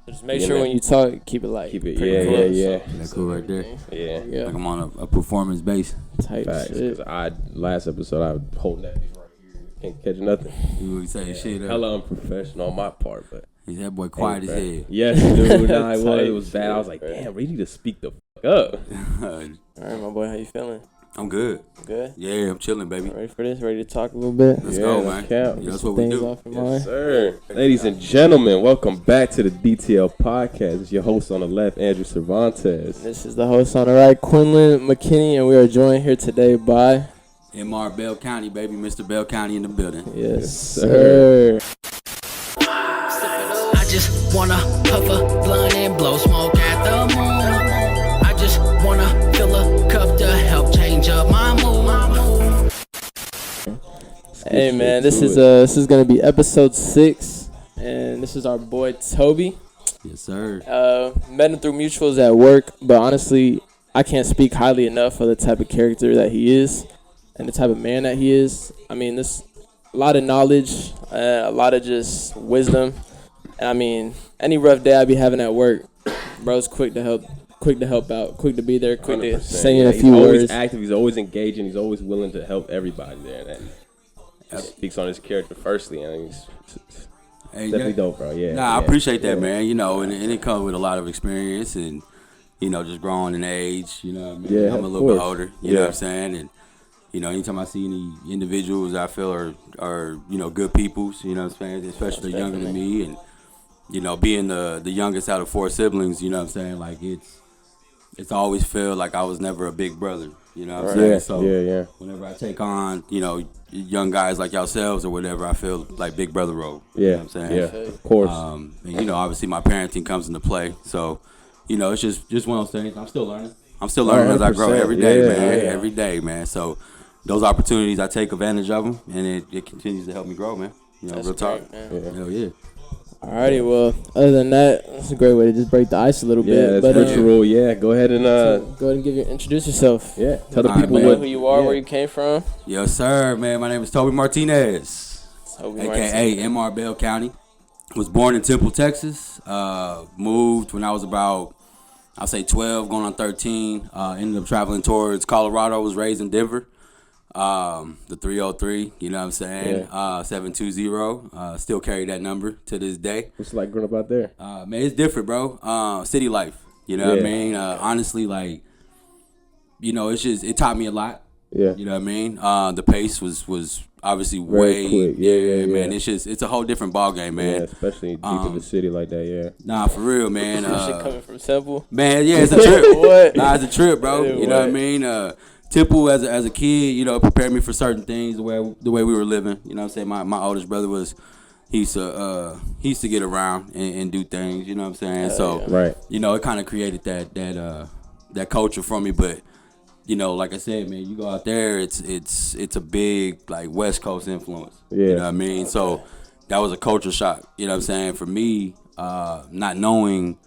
Just make sure when you talk, keep it light. Keep it, yeah. That's cool right there. Yeah. Like I'm on a performance base. Type Facts, shit. last episode, I was holding that bitch right here. Can't catch nothing. You would say shit up. Hella unprofessional on my part, but. He's that boy quiet as hell. Yes, dude. Nah, it was bad. I was like, damn, we need to speak the fuck up. All right, my boy, how you feeling? I'm good. Good? Yeah, I'm chilling, baby. Ready for this? Ready to talk a little bit? Let's go, man. That's what we do. Yes, sir. Ladies and gentlemen, welcome back to the DTL podcast. It's your host on the left, Andrew Cervantes. This is the host on the right, Quin McKinney, and we are joined here today by MR Bell County, baby. Mr. Bell County in the building. Yes, sir. I just wanna puff a blunt and blow smoke at the moon. I just wanna fill a cup to help change up my mood. Hey man, this is gonna be episode 6, and this is our boy Toby. Yes, sir. Met him through mutuals at work, but honestly, I can't speak highly enough of the type of character that he is and the type of man that he is. I mean, this a lot of knowledge, a lot of just wisdom. And I mean, any rough day I be having at work, bro's quick to help out, quick to be there, quick to say in a few words. He's always active, he's always engaging, he's always willing to help everybody there. And that speaks on his character firstly, and he's definitely dope, bro. Yeah. I appreciate that, man. You know, and it comes with a lot of experience and, you know, just growing in age. You know what I mean? Yeah, I'm a little bit older. You know what I'm saying? And, you know, anytime I see any individuals I feel are you know, good peoples, you know what I'm saying? Especially they're younger than me. And, you know, being the youngest out of 4 siblings, you know what I'm saying? Like, it's always feel like I was never a big brother. You know what I'm saying? Yeah, so whenever I take on, you know, young guys like yourselves or whatever, I feel like big brother role. Yeah, you know what I'm saying? Yeah, of course. And, you know, obviously my parenting comes into play. So, you know, it's just one of those things. I'm still learning. As I grow every day, man. Yeah. Every day, man. So those opportunities, I take advantage of them, and it continues to help me grow, man. You know, real talk. Hell yeah. Alrighty, well, other than that, it's a great way to just break the ice a little bit. Yeah, it's ritual. Go ahead and go ahead and introduce yourself. Yeah, tell the people who you are, where you came from. Yes, sir, man. My name is Toby Martinez, aka MR Bell County. Was born in Temple, Texas. Moved when I was about, I'll say 12, going on 13. Ended up traveling towards Colorado. Was raised in Denver. The 303, you know what I'm saying? 720. Still carry that number to this day. What's it like growing up out there? Man, it's different, bro. City life, you know what I mean? Honestly, like, you know, it taught me a lot. Yeah. You know what I mean? The pace was obviously very way quick. Yeah, man. It's a whole different ball game, man. Yeah, especially deep in the city like that. Yeah. Nah, for real, man. Shit coming from Temple. Man, yeah, it's a trip. What? Nah, it's a trip, bro. You know what I mean? Temple as a kid, you know, prepared me for certain things the way we were living. You know what I'm saying? My oldest brother he used to get around and do things, you know what I'm saying? So you know, it kind of created that culture for me. But you know, like I said, man, you go out there, it's a big like West Coast influence. Yeah. You know what I mean? So that was a culture shock, you know what I'm saying? For me, not knowing,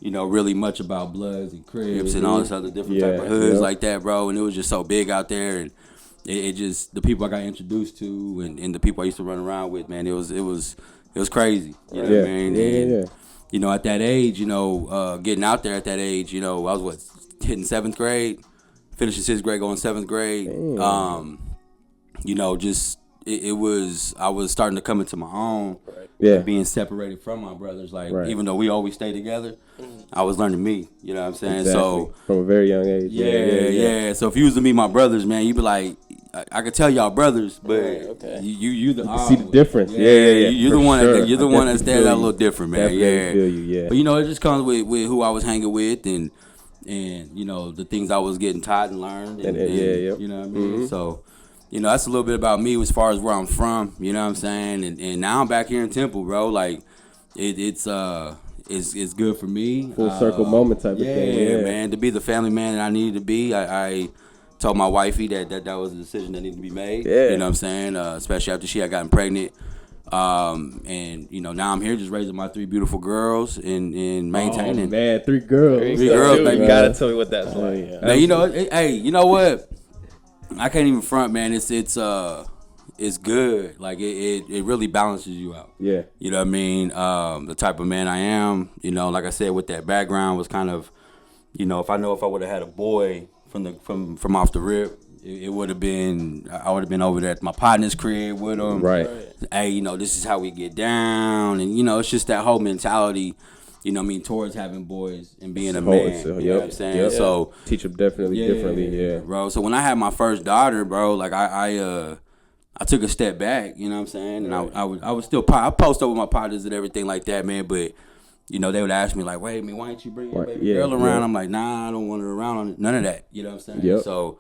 you know, really much about Bloods and Crips and all this other different type of hoods like that, bro. And it was just so big out there, and it just, the people I got introduced to and the people I used to run around with, man, it was crazy. You know what I mean? And, you know, at that age, you know, getting out there at that age, you know, I was hitting 7th grade, finishing 6th grade, going 7th grade. You know, just I was starting to come into my own. Being separated from my brothers, like even though we always stay together, I was learning me. You know what I'm saying? Exactly. So from a very young age. Yeah. So if you was to meet my brothers, man, you'd be like, I could tell y'all brothers, but you see the difference. You're the one. You're the one that stands out a little different, man. Feel you, But you know, it just comes with who I was hanging with and you know the things I was getting taught and learned. And you know what I mean? So. You know, that's a little bit about me as far as where I'm from, you know what I'm saying? And now I'm back here in Temple, bro. Like, it's good for me. Full circle moment type of thing. Yeah, man. To be the family man that I needed to be, I told my wifey that was a decision that needed to be made. Yeah. You know what I'm saying? Especially after she had gotten pregnant. And, you know, now I'm here just raising my 3 beautiful girls and maintaining. Oh, man, 3 girls. 3 girls, baby. You gotta tell me what that's like. Man, you know, hey, you know what? I can't even front, man. It's it's good. Like it really balances you out. Yeah. You know what I mean? The type of man I am, you know, like I said, with that background was kind of, you know, if I would have had a boy from off the rip, it would have been, I would have been over there at my partner's crib with him. Right. Hey, you know, this is how we get down, and you know, it's just that whole mentality. You know what I mean, towards having boys and being a man. You know what I'm saying? Yep. So teach them definitely differently, bro. So when I had my first daughter, bro, like I took a step back. You know what I'm saying? And I was still I post up with my partners and everything like that, man. But you know, they would ask me like, "Wait, man, why don't you bring your baby girl around?" I'm like, "Nah, I don't want her around. None of that." You know what I'm saying? Yep. So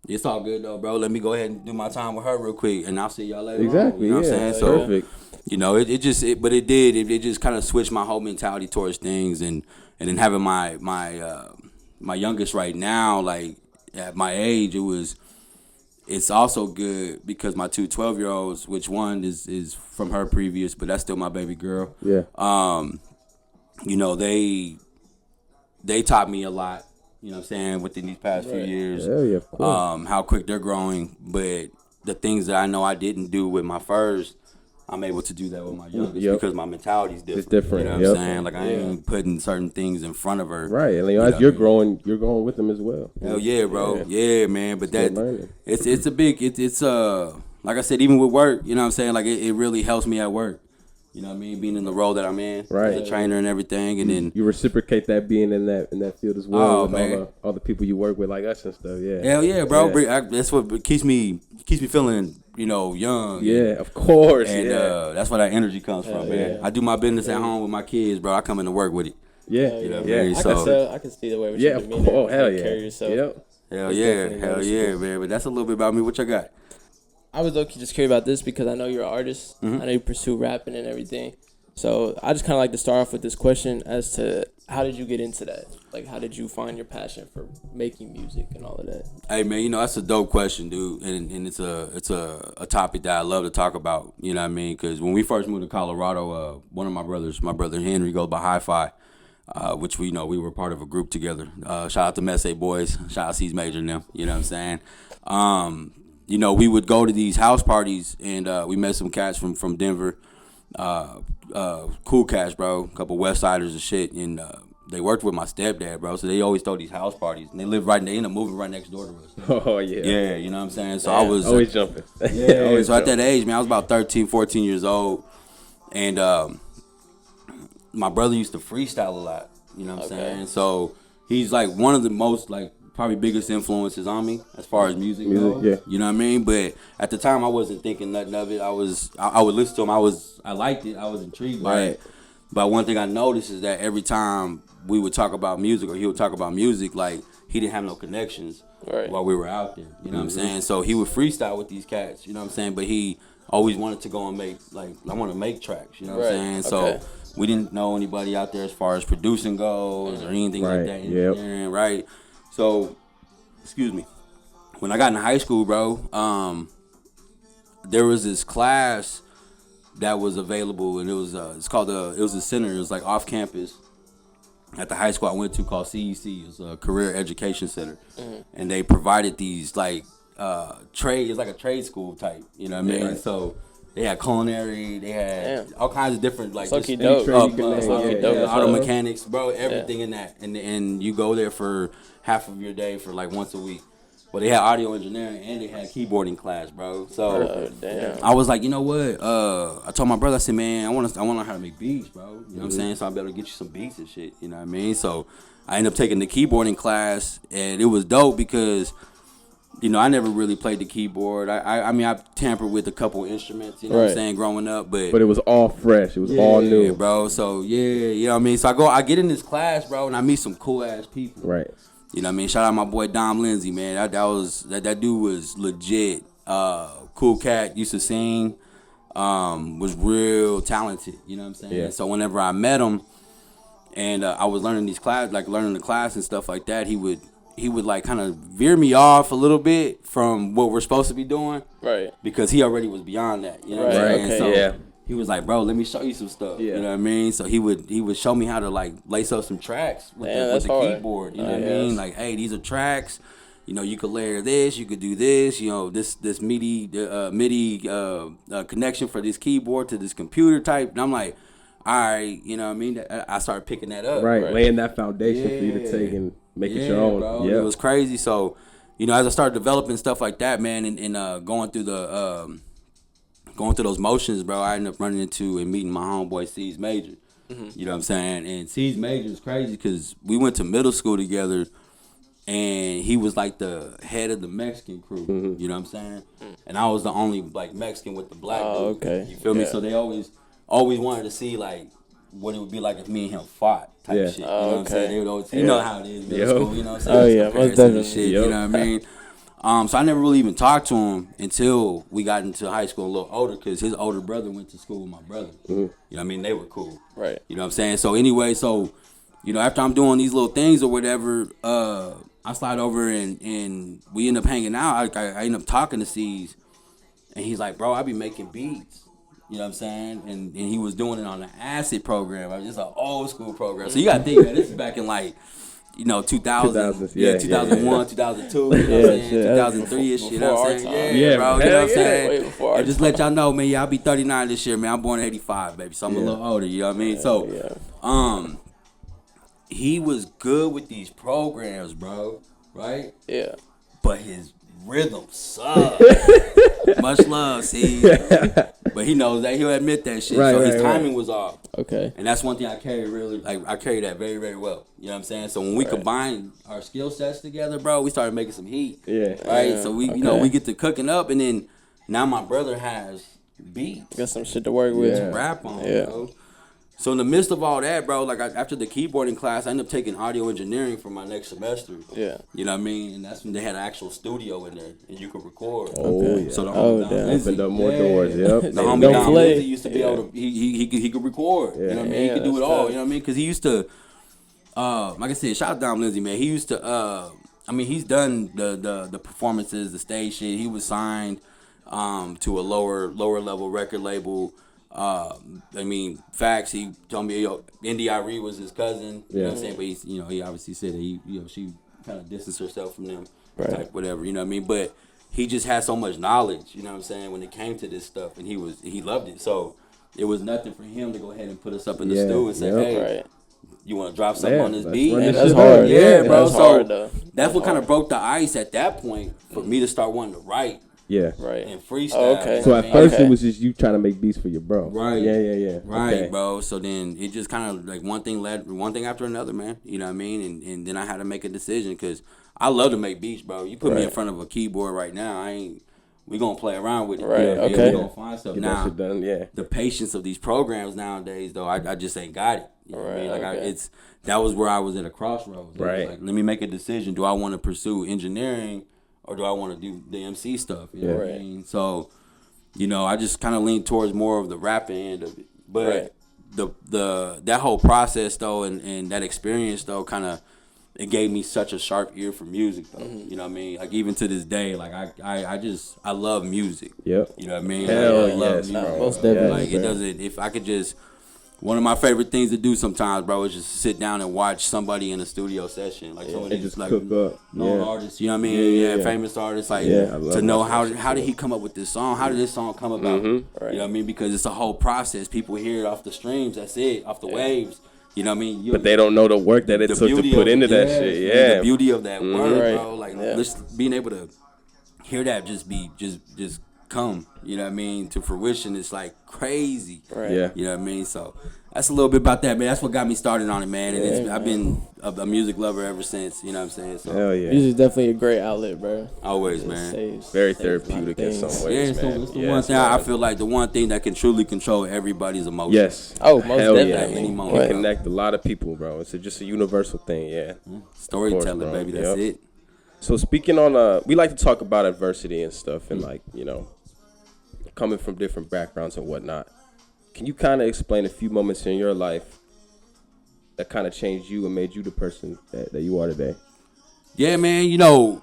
it's all good though, bro. Let me go ahead and do my time with her real quick, and I'll see y'all later. Exactly. On, you know what I'm saying? So, perfect. you know, it just kind of switched my whole mentality towards things, and then having my youngest right now, like at my age, it's also good because my two 12-year-olds, which one is from her previous, but that's still my baby girl. Yeah. You know, they taught me a lot, you know what I'm saying, within these past few years. Hell yeah, of course. How quick they're growing, but the things that I know I didn't do with my first, I'm able to do that with my youngest because my mentality is different. It's different. You know what I'm saying? Like I ain't putting certain things in front of her. Right, and as you're growing with them as well. Hell yeah, bro. Yeah, man. But that it's a big it's like I said, even with work, you know what I'm saying? Like it really helps me at work. You know what I mean? Being in the role that I'm in, as a trainer and everything, and then you reciprocate that being in that field as well with man. all the people you work with, like us and stuff. Yeah. Hell yeah, bro. Yeah. That's what keeps me feeling, you know, young. Yeah, of course. And that's where that energy comes from, man. I do my business at home with my kids, bro. I come into work with it. Yeah, you know what I mean? I can see the way you're demeanor. Oh, hell yeah. Carry yourself. Yep. Hell yeah, man. But that's a little bit about me. What you got? I was low-key just curious about this because I know you're an artist. I know you pursue rapping and everything. So I just kind of like to start off with this question as to how did you get into that? Like, how did you find your passion for making music and all of that? Hey, man, you know, that's a dope question, dude. And it's a topic that I love to talk about, you know what I mean? Because when we first moved to Colorado, one of my brother Henry goes by Hi-Fi, which we were part of a group together. Shout out to Messe Boys. Shout out to C's Major and them, you know what I'm saying? You know, we would go to these house parties, and we met some cats from Denver. Cool cats, bro. A couple West Siders and shit, and they worked with my stepdad, bro. So they always throw these house parties, and they end up moving right next door to us. Oh yeah. Yeah, you know what I'm saying. So I was always jumping. Yeah, always so at that age, man, I was about 13, 14 years old, and my brother used to freestyle a lot. You know what I'm saying. So he's like one of the most probably biggest influences on me as far as music goes. Yeah. You know what I mean? But at the time I wasn't thinking nothing of it. I would listen to him. I liked it. I was intrigued by it. But one thing I noticed is that every time we would talk about music or he would talk about music, like he didn't have no connections while we were out there. You know what I'm saying? So he would freestyle with these cats, you know what I'm saying? But he always wanted to go and make I want to make tracks, you know what I'm saying? So we didn't know anybody out there as far as producing goes or anything like that. Engineering, right? So, excuse me. When I got in high school, bro, there was this class that was available, and it was it was a center. It was like off campus at the high school I went to called CEC. It was a career education center, and they provided these trade. It's like a trade school type. You know what I mean? Right. So they had culinary. They had all kinds of different auto mechanics, bro. Everything in that, and you go there for half of your day for like once a week. Well, they had audio engineering and they had keyboarding class, bro. So I was like, you know what? I told my brother, I said, man, I want to learn how to make beats, bro. You know what I'm saying? So I'll be able to get you some beats and shit. You know what I mean? So I ended up taking the keyboarding class, and it was dope because, you know, I never really played the keyboard. I mean, I tampered with a couple instruments, you know what I'm saying, growing up, but it was all fresh. It was all new, bro. So you know what I mean. So I get in this class, bro, and I meet some cool ass people, right? You know what I mean? Shout out my boy Dom Lindsay, man. That dude was legit. Cool cat, used to sing, was real talented. You know what I'm saying? Yeah. So whenever I met him, and I was learning these class, learning the class and stuff like that, he would like kind of veer me off a little bit from what we're supposed to be doing, right? Because he already was beyond that. You know what I'm saying? So he was like, bro, let me show you some stuff. Yeah. You know what I mean? So he would show me how to lace up some tracks with the keyboard. You know what I mean? Like, hey, these are tracks. you know, you could layer this, you could do this, you know, this MIDI connection for this keyboard to this computer type. And I'm like, all right, you know what I mean? I started picking that up. Right, laying that foundation for you to take and make it your own. Bro, it was crazy. So, you know, as I started developing stuff like that, man, and going through those motions, bro, I ended up running into and meeting my homeboy C's Major. You know what I'm saying? And C's Major is crazy because we went to middle school together, and he was like the head of the Mexican crew. You know what I'm saying? And I was the only like Mexican with the black dude. Okay. You feel me? So they always wanted to see like what it would be like if me and him fought type shit. You know what I'm saying? They would always, you know how it is, middle school, you know what I'm saying? Oh yeah, most definitely. Shit, you know what I mean? So I never really even talked to him until we got into high school a little older, because his older brother went to school with my brother. You know what I mean? They were cool. Right. You know what I'm saying? So anyway, you know, after I'm doing these little things or whatever, I slide over and we end up hanging out. I end up talking to C's, and he's like, bro, I be making beats. You know what I'm saying? And he was doing it on the acid program. I mean, it's an old school program. So you got to think, man, this is back in like, you know, 2000, 2001, 2002, you know what I'm saying? 2003 ish, you know what I'm saying? Yeah, bro, you know what I'm saying? And just let y'all know, man, I'll be 39 this year, man. I'm born in 85, baby, so I'm a little older, you know what I mean? So, he was good with these programs, bro, right? Yeah. But his rhythm sucked. Much love, see? But he knows that. He'll admit that shit. So his timing was off. Okay. And that's one thing I carry I carry that very, very well. You know what I'm saying? So when we combine our skill sets together, bro, we started making some heat. Yeah. Right? Yeah. So we, you know, we get to cooking up, and then now my brother has beats. Got some shit to work with. To rap on, bro. So in the midst of all that, bro, like after the keyboarding class, I ended up taking audio engineering for my next semester. Yeah. You know what I mean? And that's when they had an actual studio in there, and you could record. Oh, yeah. So the homie opened up more doors, yep. The homie Don Lindsay used to be able to, he could record. You know what I mean? He could do it all, you know what I mean? Because he used to, like I said, shout out Don Lindsay, man. He used to, I mean, he's done the performances, the stage shit. He was signed to a lower level record label. I mean, facts. He told me, Indy Irie was his cousin. You know what I'm saying? But he's, you know, he obviously said that she kind of distanced herself from them, type whatever. You know what I mean? But he just had so much knowledge. You know what I'm saying? When it came to this stuff, and he loved it. So it was nothing for him to go ahead and put us up in the stew and say, hey, you want to drop something on this beat? And that's hard. Yeah, bro. That's so hard, that's what kind of broke the ice at that point for me to start wanting to write. Yeah. Right. And freestyle. Oh, okay. So at first it was just you trying to make beats for your bro. Right. Yeah. Right, bro. So then it just kind of like one thing led one thing after another, man. You know what I mean? And then I had to make a decision because I love to make beats, bro. You put me in front of a keyboard right now, we gonna play around with it. Right. Okay. We gonna find stuff. Now, the patience of these programs nowadays, though, I just ain't got it. You know what I mean? Like that was where I was at a crossroads. Right. Like, let me make a decision. Do I want to pursue engineering? Or do I want to do the MC stuff? You know what I mean? So, you know, I just kind of lean towards more of the rapping end of it. But that whole process, though, and that experience, though, kind of, it gave me such a sharp ear for music, though. You know what I mean? Like, even to this day, like, I love music. Yep. You know what I mean? Hell I love music. Most definitely. Like, it doesn't, if I could just... One of my favorite things to do sometimes, bro, is just sit down and watch somebody in a studio session, like somebody just like cook up, known artists. You know what I mean? Famous artists, like to know how did he come up with this song? How did this song come about? You know what I mean? Because it's a whole process. People hear it off the streams. That's it, off the waves. You know what I mean? But they don't know the work that it took to put into that shit. Yeah, the beauty of that word, bro. Like just being able to hear that just come, you know what I mean, to fruition. It's like crazy. Yeah. You know what I mean? So that's a little bit about that, man. That's what got me started on it, man. And I've been a music lover ever since, you know what I'm saying? So hell yeah. Music's definitely a great outlet, bro. Always, man. Very therapeutic in some ways, man. It's the one thing I feel like the one thing that can truly control everybody's emotions. Yes. Oh, most hell definitely. Any It moment. can connect a lot of people, bro. It's just a universal thing, Storytelling, course, baby. That's it. So speaking on, we like to talk about adversity and stuff, and like, you know, coming from different backgrounds and whatnot. Can you kind of explain a few moments in your life that kind of changed you and made you the person that you are today? Yeah, man. You know,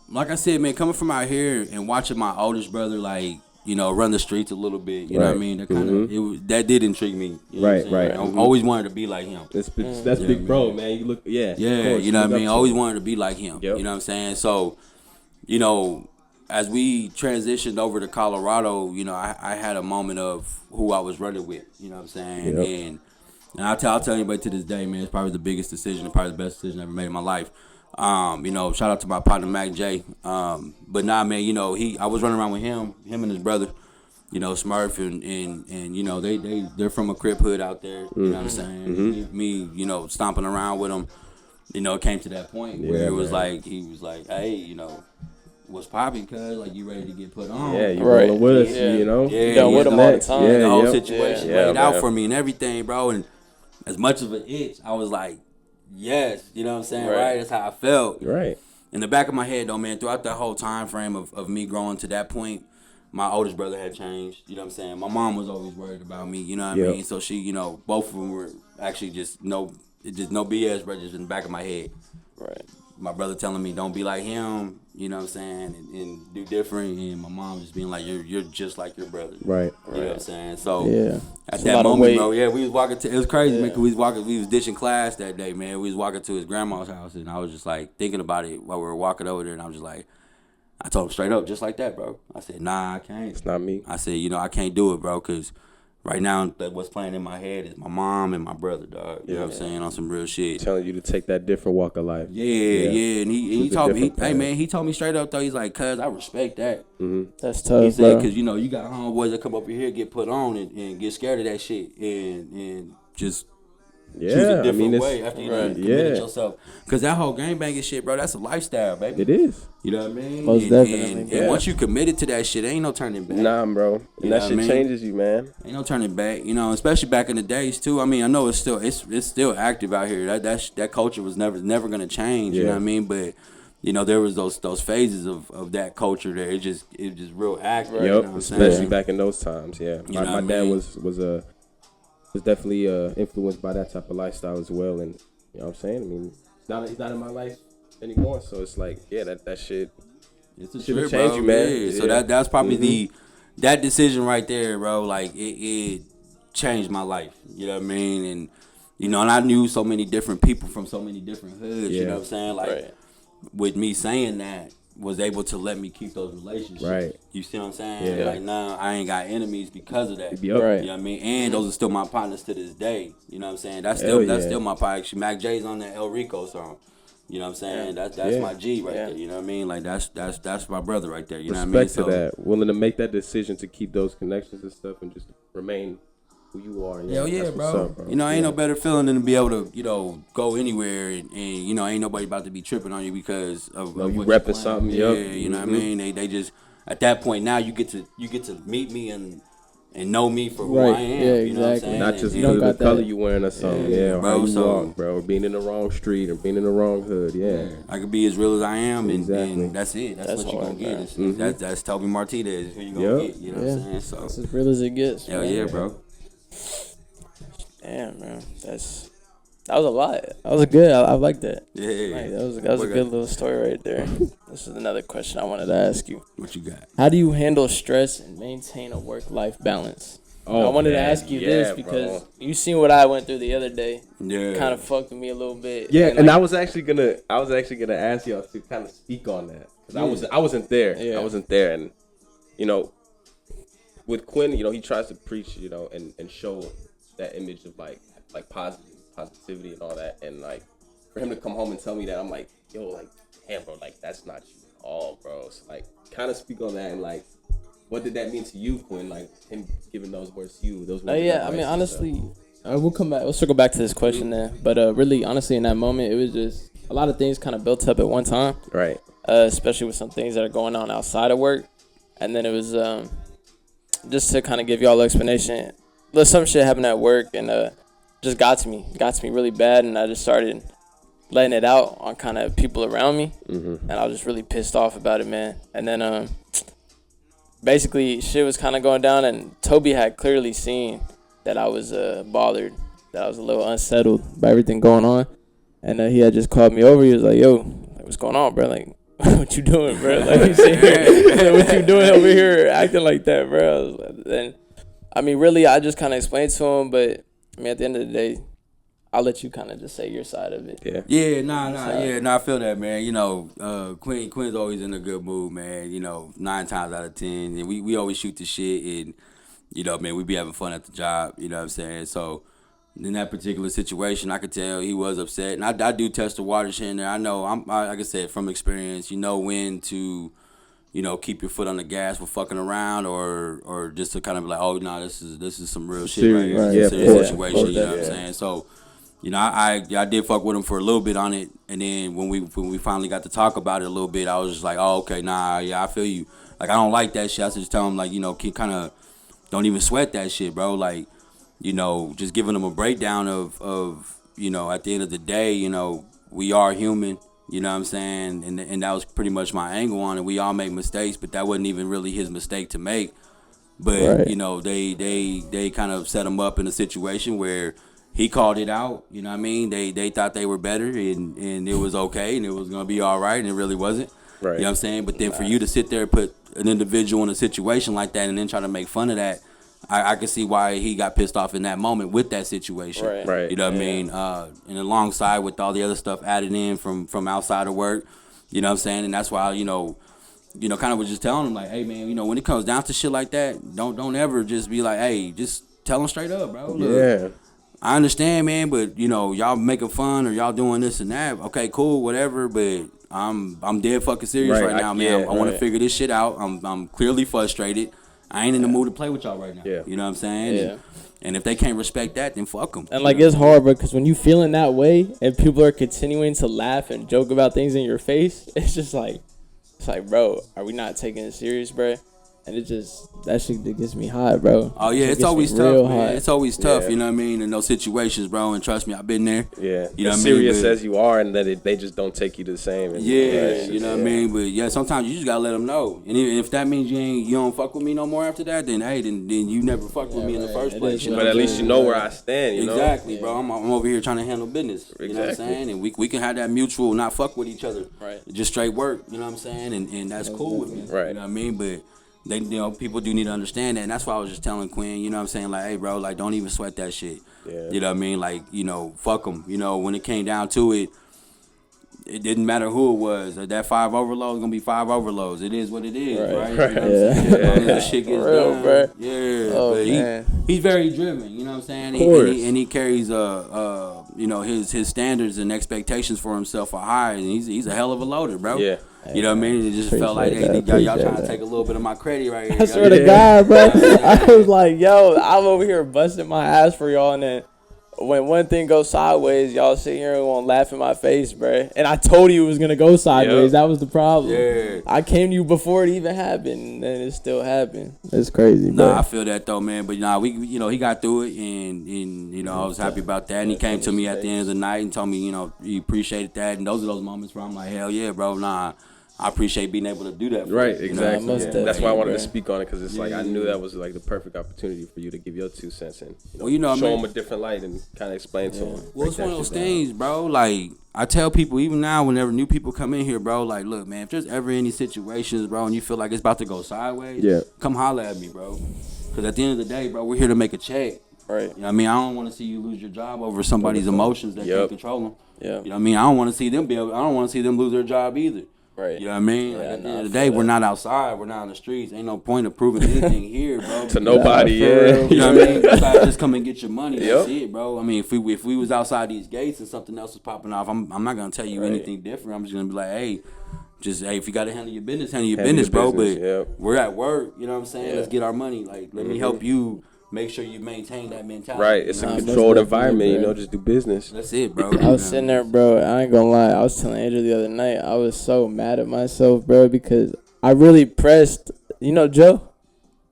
like I said, man, coming from out here and watching my oldest brother, like, run the streets a little bit. You know what I mean? That kind of that did intrigue me. You know Right, what I'm saying? right. I always wanted to be like him. That's big bro, man. You look, Yeah, course, you know what I mean? I always him. wanted to be like him. Yep. You know what I'm saying? So, as we transitioned over to Colorado, I had a moment of who I was running with. You know what I'm saying? Yep. And I'll tell anybody to this day, man, it's probably the biggest decision and probably the best decision I ever made in my life. Shout out to my partner Mac J. But nah, man, I was running around with him and his brother, Smurf, and they're from a Crip hood out there. You know what I'm saying? Me, stomping around with them. It came to that point where it was like he was like, hey, what's popping, cuz like you ready to get put on? Yeah, you rolling with us, Yeah, you done with them all the time. The whole yep. situation laid out for me and everything, bro. And as much of an itch, I was like, yes, you know what I'm saying? Right. That's how I felt. Right. In the back of my head, though, man, throughout that whole time frame of me growing to that point, my oldest brother had changed. You know what I'm saying? My mom was always worried about me. You know what I mean? So she, both of them were actually just no BS, bro, just in the back of my head. Right. My brother telling me don't be like him, you know what I'm saying, and do different, and my mom just being like you're just like your brother, right? You know what I'm saying? So at It's that moment, bro, we was walking to, it was crazy, man, 'cause we was ditching class that day, man. We was walking to his grandma's house, and I was just like thinking about it while we were walking over there, and I was just like, I told him straight up, just like that, bro. I said, nah, I can't. It's not me. I said, I can't do it, bro, because right now, what's playing in my head is my mom and my brother, dog. You know what I'm saying? On some real shit. Telling you to take that different walk of life. Yeah. And he told me, hey, man, he told me straight up, though. He's like, cuz, I respect that. That's tough, he said, bro. because, you got homeboys that come up here, get put on, and get scared of that shit, and just choose a different way after you committed yourself. Because that whole gangbanging shit, bro, that's a lifestyle, baby. It is. You know what I mean? Most definitely. And once you committed to that shit, ain't no turning back. Nah, bro. And that shit changes you, man. Ain't no turning back. Especially back in the days too. I mean, I know it's still active out here. That culture was never gonna change. You know what I mean? But there was those phases of that culture there. It just real active. Yep. You know what I'm saying? Especially back in those times. Yeah. My dad was definitely influenced by that type of lifestyle as well. And you know what I'm saying? I mean, he's not in my life anymore. So it's like, that shit. It's a should trip, change bro. you, man. Yeah. So that's probably that decision right there, bro. Like it changed my life. You know what I mean? And and I knew so many different people from so many different hoods. You know what I'm saying? Like with me saying that, was able to let me keep those relationships. Right. You see what I'm saying? Yeah. Like, nah, I ain't got enemies because of that. Yep. You know what I mean? And those are still my partners to this day. You know what I'm saying? That's still my partner. Actually, Mac J's on that El Rico song. You know what I'm saying? That's my G right there. You know what I mean? Like that's my brother right there. You know what I mean? Respect to that. Willing to make that decision to keep those connections and stuff and just remain who you are. Hell yeah, bro. Up, bro. Ain't no better feeling than to be able to, go anywhere and ain't nobody about to be tripping on you because of you what repping you're something. Yeah, Yep. you know what I mean? They just at that point now you get to meet me and know me for who I am. Yeah, you know what I'm exactly. saying? Not just you because don't of the got color that. you wearing or something. Yeah, or bro, how you so- walk, bro. Or being in the wrong street or being in the wrong hood. Yeah. I could be as real as I am, and, Exactly. and that's it. That's what you're hard, gonna man. get. That's Toby Martinez. Who you gonna get? You know what I'm saying? So That's as real as it gets. hell man. yeah, bro. Damn, man. That was a lot. That was good. I like that. Yeah. Like, that was a good little story right there. This is another question I wanted to ask you. What you got? How do you handle stress and maintain a work-life balance? I wanted to ask you this because you seen what I went through the other day. Yeah. Kind of fucked with me a little bit. Yeah, and like, I was actually gonna ask y'all to kind of speak on that because I wasn't there. Yeah. I wasn't there, and with Quin, he tries to preach, and show that image of like positivity and all that, and like for him to come home and tell me that, I'm like, yo, like, damn, bro, like that's not you at all, bro. So like, kind of speak on that and like, what did that mean to you, Quin? Like him giving those words to you, those words. yeah, I mean, honestly, we'll come back. We'll circle back to this question then. But really, honestly, in that moment, it was just a lot of things kind of built up at one time. Right. Especially with some things that are going on outside of work, and then it was just to kind of give y'all an explanation. Some shit happened at work and just got to me really bad, and I just started letting it out on kind of people around me, and I was just really pissed off about it, man. And then basically shit was kind of going down, and Toby had clearly seen that I was bothered, that I was a little unsettled by everything going on, and he had just called me over. He was like, yo, what's going on, bro? Like, what you doing, bro? Like, you sit here, what you doing over here acting like that, bro? Then, I mean, really, I just kind of explained to him, but I mean, at the end of the day, I'll let you kind of just say your side of it. Yeah. I feel that, man. You know, Quinn's always in a good mood, man. You know, 9 times out of 10, and we always shoot the shit, and you know, man, we be having fun at the job. You know what I'm saying? So in that particular situation, I could tell he was upset, and I do test the waters here and there. I know, like I said, from experience, you know when to, you know, keep your foot on the gas for fucking around, or just to kind of be like, oh no, this is some real shit right here. Yeah, Serious situation. You know what I'm saying? So. You know, I did fuck with him for a little bit on it, and then when we finally got to talk about it a little bit, I was just like, oh, okay, nah, yeah, I feel you. Like, I don't like that shit. I just tell him, like, you know, kind of don't even sweat that shit, bro. Like, you know, just giving him a breakdown of you know, at the end of the day, you know, we are human, you know what I'm saying? And that was pretty much my angle on it. We all make mistakes, but that wasn't even really his mistake to make. But, you know, they kind of set him up in a situation where he called it out, you know what I mean? They thought they were better, and it was okay, and it was going to be all right, and it really wasn't. Right. You know what I'm saying? But then for you to sit there and put an individual in a situation like that and then try to make fun of that, I can see why he got pissed off in that moment with that situation. Right. You know what I mean? And alongside with all the other stuff added in from outside of work, you know what I'm saying? And that's why, you know, kind of was just telling him, like, hey, man, you know, when it comes down to shit like that, don't ever just be like, hey, just tell him straight up, bro. Look, Yeah. I understand, man, but you know, y'all making fun or y'all doing this and that. Okay, cool, whatever. But I'm dead fucking serious right now, man. I want to figure this shit out. I'm clearly frustrated. I ain't in the mood to play with y'all right now. Yeah. You know what I'm saying? Yeah. And if they can't respect that, then fuck them. And like, it's hard, bro, because when you feeling that way and people are continuing to laugh and joke about things in your face, it's just like, bro, are we not taking it serious, bro? And that shit gets me hot, bro. Oh yeah, it's always tough, man. It's always tough, you know what I mean, in those situations, bro. And trust me, I've been there. Yeah, you know as what I mean? serious as you are, and that they just don't take you the same. And you know what I mean. But yeah, sometimes you just gotta let them know. And even if that means you don't fuck with me no more after that, then hey, then you never fucked with me in the first place. But at least you know where I stand. You know? Exactly, bro. I'm over here trying to handle business. You know what I'm saying? And we can have that mutual, not fuck with each other. Right. Just straight work. You know what I'm saying? And that's cool with me. Right. You know what I mean? But people do need to understand that, and that's why I was just telling Quinn, you know what I'm saying, like, hey, bro, like, don't even sweat that shit. Yeah. You know what I mean? Like, you know, fuck them. You know, when it came down to it, it didn't matter who it was. That 5 overload is gonna be 5 overloads. It is what it is, right? You know what I'm saying? As long as the shit gets done, bro. yeah. Oh, but man. he's very driven. You know what I'm saying? Of course. And he carries you know, his standards and expectations for himself are high, and he's a hell of a loader, bro. Yeah. You know what I mean? It just felt like, hey, y'all trying to take a little bit of my credit right here. I swear to God, bro. I was like, yo, I'm over here busting my ass for y'all, and then when one thing goes sideways, y'all sit here and gonna laugh in my face, bro. And I told you it was gonna go sideways. That was the problem. Yeah. I came to you before it even happened, and it still happened. It's crazy, bro. Nah, I feel that though, man. But he got through it, and you know, I was happy about that. And he came to me at the end of the night and told me, you know, he appreciated that. And those are those moments where I'm like, hell yeah, bro. Nah, I appreciate being able to do that. Right, you, exactly. know? Yeah. That's why I wanted to speak on it, because it's like I knew that was like the perfect opportunity for you to give your 2 cents and show them a different light and kind of explain to them. Well, it's one of those things, bro. Like, I tell people, even now, whenever new people come in here, bro, like, look, man, if there's ever any situations, bro, and you feel like it's about to go sideways, come holler at me, bro. Because at the end of the day, bro, we're here to make a check. Right. You know what I mean? I don't want to see you lose your job over somebody's emotions that can't control them. Yeah. You know what I mean? I don't want to see them lose their job either. Right. You know what I mean? Like, at the end of the day, we're not outside. We're not on the streets. Ain't no point of proving anything here, bro. To nobody, You know what I mean? Besides just come and get your money. That's it, bro. I mean, if we was outside these gates and something else was popping off, I'm not going to tell you anything different. I'm just going to be like, hey, if you got to handle your business, bro. But we're at work. You know what I'm saying? Let's get our money. Like, let me help you. Make sure you maintain that mentality. Right, it's a controlled environment, you know, just do business. That's it, bro. I was sitting there, bro. I ain't gonna lie. I was telling Andrew the other night, I was so mad at myself, bro, because I really pressed, you know, Joe?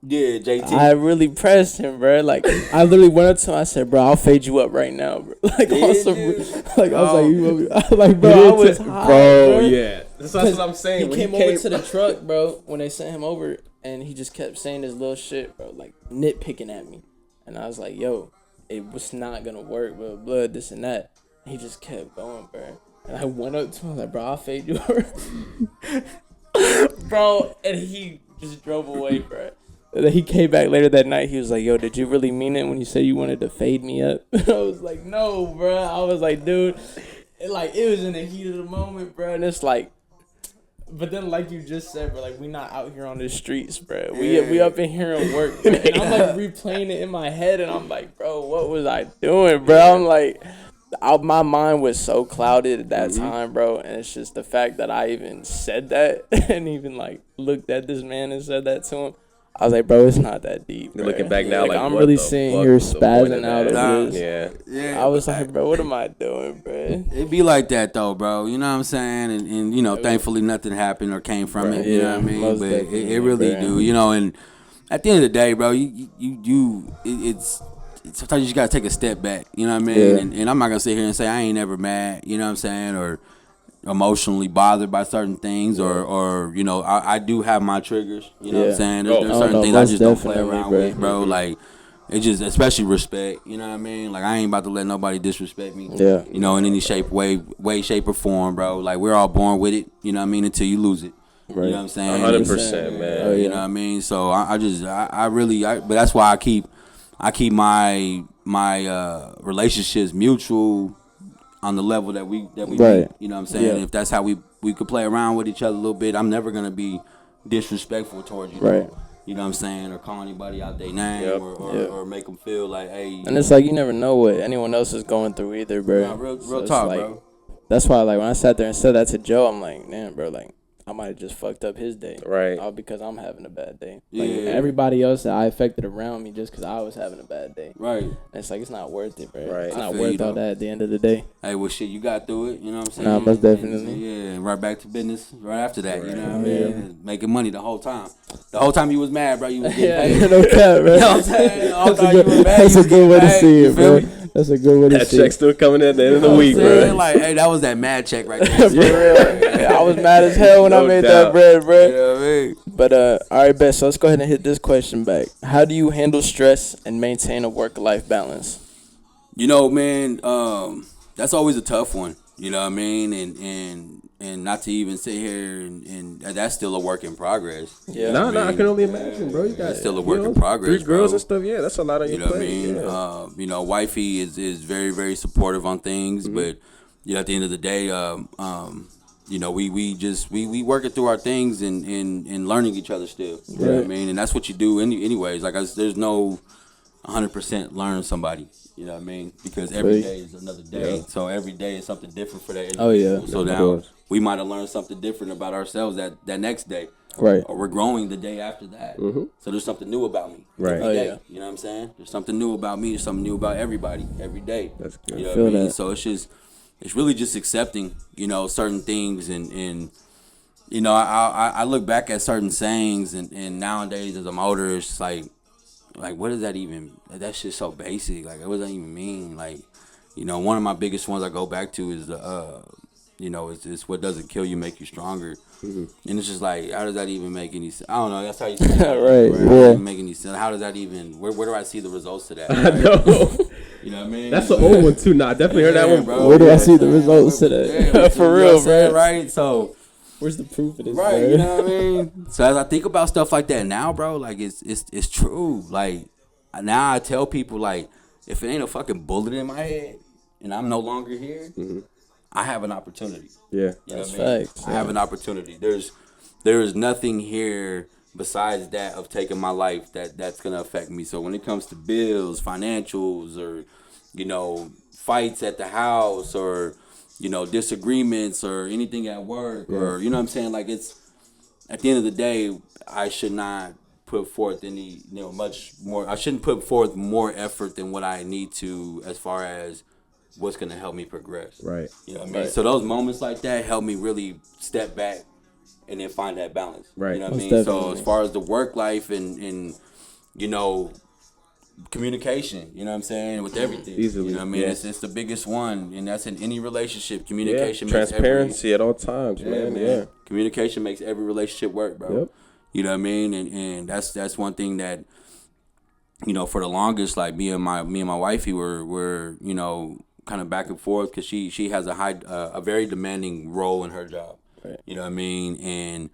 Yeah, JT. I really pressed him, bro. Like, I literally went up to him. I said, bro, I'll fade you up right now, bro. Like, also, like, I was like, you like, bro, I was high, bro. Yeah. That's what I'm saying. He came over to the truck, bro, when they sent him over, and he just kept saying this little shit, bro, like, nitpicking at me. And I was like, yo, it was not going to work, bro, blood, this and that. And he just kept going, bro. And I went up to him, I was like, bro, I'll fade you. Bro, and he just drove away, bro. And then he came back later that night. He was like, yo, did you really mean it when you said you wanted to fade me up? I was like, no, bro. I was like, dude, it was in the heat of the moment, bro. And it's like, but then like you just said, bro, like we not out here on the streets, bro. We up in here and work, bro. And I'm like replaying it in my head, and I'm like, bro, what was I doing, bro? I'm like, my mind was so clouded at that time, bro. And it's just the fact that I even said that and even like looked at this man and said that to him. I was like, bro, it's not that deep. Bro. Looking back now, like I'm what really the sitting fuck here was the point spazzing of out that? of this. Yeah. I was like, bro, what am I doing, bro? It be like that though, bro. You know what I'm saying? And you know, thankfully nothing happened or came from it. You know what I mean? But it really do. You know, and at the end of the day, bro, it's sometimes you just gotta take a step back. You know what I mean? Yeah. And I'm not gonna sit here and say I ain't ever mad. You know what I'm saying? Or emotionally bothered by certain things, or you know, I do have my triggers. You know what I'm saying? There's certain things I just don't play around with, bro. Like. It just, especially respect, you know what I mean? Like, I ain't about to let nobody disrespect me, you know, in any way, shape, or form, bro. Like, we're all born with it, you know what I mean, until you lose it. Right. You know what I'm saying? 100%, man. You know what I mean? So, I really, but that's why I keep my relationships mutual on the level that we right. meet, you know what I'm saying? Yeah. If that's how we could play around with each other a little bit, I'm never going to be disrespectful towards you. Right. You know what I'm saying? Or call anybody out their name or make them feel like, hey. And it's like you never know what anyone else is going through either, bro. No, real talk, like, bro. That's why, like, when I sat there and said that to Joe, I'm like, damn, bro, like, I might have just fucked up his day. Right. All because I'm having a bad day. Like, everybody else that I affected around me just because I was having a bad day. Right. And it's like, it's not worth it, bro. Right. It's not worth all that at the end of the day. Hey, well, shit, you got through it, you know what I'm saying? Nah, most definitely. Yeah, and right back to business right after that, you know what I mean? Making money the whole time. The whole time you was mad, bro, you was getting paid. No cap, bro. You know what I'm saying? That's a good way to see it, bro. That's a good way to see it. That check still coming at the end of the week, bro. Like, hey, that was that mad check right there. For real. I was mad as hell when I made that bread, bro. You know what I mean? But, all right, bet. So let's go ahead and hit this question back. How do you handle stress and maintain a work-life balance? You know, man, that's always a tough one. You know what I mean? And not to even sit here and that's still a work in progress. Yeah. No, I can only imagine, bro. You got it's still a work in progress. 3 girls bro. and stuff. Yeah, that's a lot on your plate. You know what what I mean? You know, wifey is very, very supportive on things, but you know, at the end of the day, you know, we working through our things and learning each other still. You know what I mean? And that's what you do anyways. Like there's no 100% learn somebody. You know what I mean? Because every day is another day. Yeah. So every day is something different for that individual. Oh, yeah. So now we might have learned something different about ourselves that next day. Right. Or we're growing the day after that. So there's something new about me. Right. Every day. You know what I'm saying? There's something new about me. There's something new about everybody every day. That's good. You know what I mean? So it's really just accepting, you know, certain things and you know, I look back at certain sayings and nowadays as I'm older, it's like what does that even? That shit's so basic. Like, what does that even mean? Like, you know, one of my biggest ones I go back to is you know, it's what doesn't kill you make you stronger. And it's just like, how does that even make any sense? I don't know. That's how you say it. Right. Yeah. Make any sense? How does that even? Where do I see the results to that? Right? know. You know what I mean? That's an old one too. Nah, I definitely heard that one. Bro. Where do I see the results to that? For real, bro. Right. So. Where's the proof of this? Right, bro? you know what I mean? So as I think about stuff like that now, bro, like it's true. Like now I tell people, like, if it ain't a fucking bullet in my head and I'm no longer here, I have an opportunity. Yeah. You know That's what I mean? facts. I have an opportunity. There is nothing here besides that of taking my life that's gonna affect me. So when it comes to bills, financials, or, you know, fights at the house, or, you know, disagreements or anything at work, or, you know what I'm saying? Like, it's, at the end of the day, I should not put forth any, you know, much more, I shouldn't put forth more effort than what I need to as far as what's going to help me progress. Right. You know what I mean? So those moments like that help me really step back and then find that balance. Right. You know what I mean? Definitely. So as far as the work life and you know, communication, you know what I'm saying, with everything. Easily, you know what I mean? yes. It's the biggest one, and that's in any relationship. Communication makes transparency at all times, man. Yeah. Communication makes every relationship work, bro. Yep. You know what I mean? And that's one thing that, you know, for the longest, like me and my wifey were, you know, kind of back and forth because she has a very demanding role in her job. Right. You know what I mean? And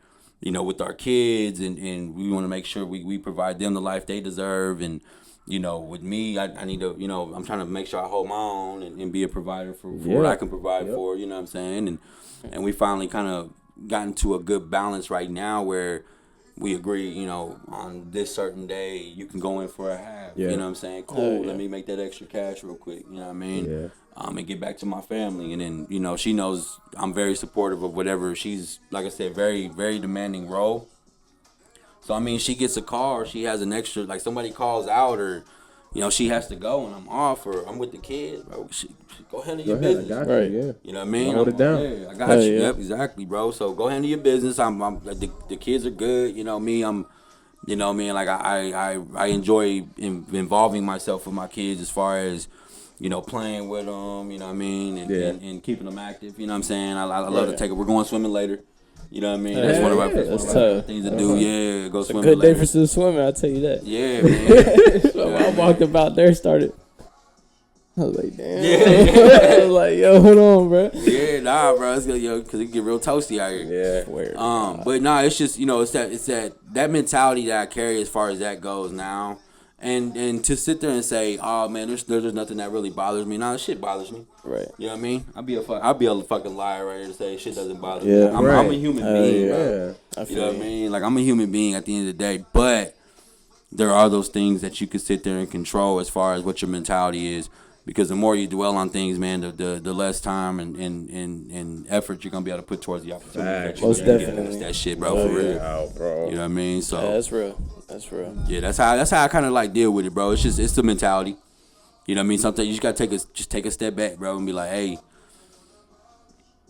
with our kids, and we want to make sure we provide them the life they deserve. And with me, I need to, I'm trying to make sure I hold my own and be a provider for what I can provide for. You know what I'm saying? And we finally kind of gotten to a good balance right now where we agree, on this certain day you can go in for a half. Yeah. You know what I'm saying? Cool. Let me make that extra cash real quick. You know what I mean? Yeah. And get back to my family. And then, she knows I'm very supportive of whatever. She's, like I said, very, very demanding role. So, I mean, she gets a call or she has an extra, like somebody calls out or, she has to go and I'm off or I'm with the kids, bro. Go handle your business. I got Right. you, yeah. You know what I mean? Hold it down. Yeah, I got you. Yeah. Yep, exactly, bro. So go handle your business. I'm the kids are good. Me, I'm, like I enjoy involving myself with my kids as far as, playing with them. You know what I mean? And keeping them active. You know what I'm saying? I love to take it. We're going swimming later. You know what I mean? That's one of our things to do. Yeah, go swimming. Good day later. for some swimming, I'll tell you that. Yeah, man. So I walked about there, started. I was like, damn. Yeah. I was like, yo, hold on, bro. Yeah, nah, bro. It's good, because it get real toasty out here. Yeah. Weird. But nah, it's just it's that mentality that I carry as far as that goes now, and to sit there and say, oh man, there's nothing that really bothers me. Nah, shit bothers me. Right. You know what I mean? I'd be a fucking liar right here to say shit doesn't bother me. Yeah. I'm a human being, bro. Yeah. You know what I mean? Like I'm a human being at the end of the day, but there are those things that you can sit there and control as far as what your mentality is. Because the more you dwell on things, man, the less time and effort you're gonna be able to put towards the opportunity. Most That definitely. that shit, bro, for real. Wow, bro. You know what I mean? So Yeah, that's real. That's real. yeah, that's how I kind of like deal with it, bro. It's the mentality. You know what I mean? Sometimes you just gotta take a step back, bro, and be like, hey,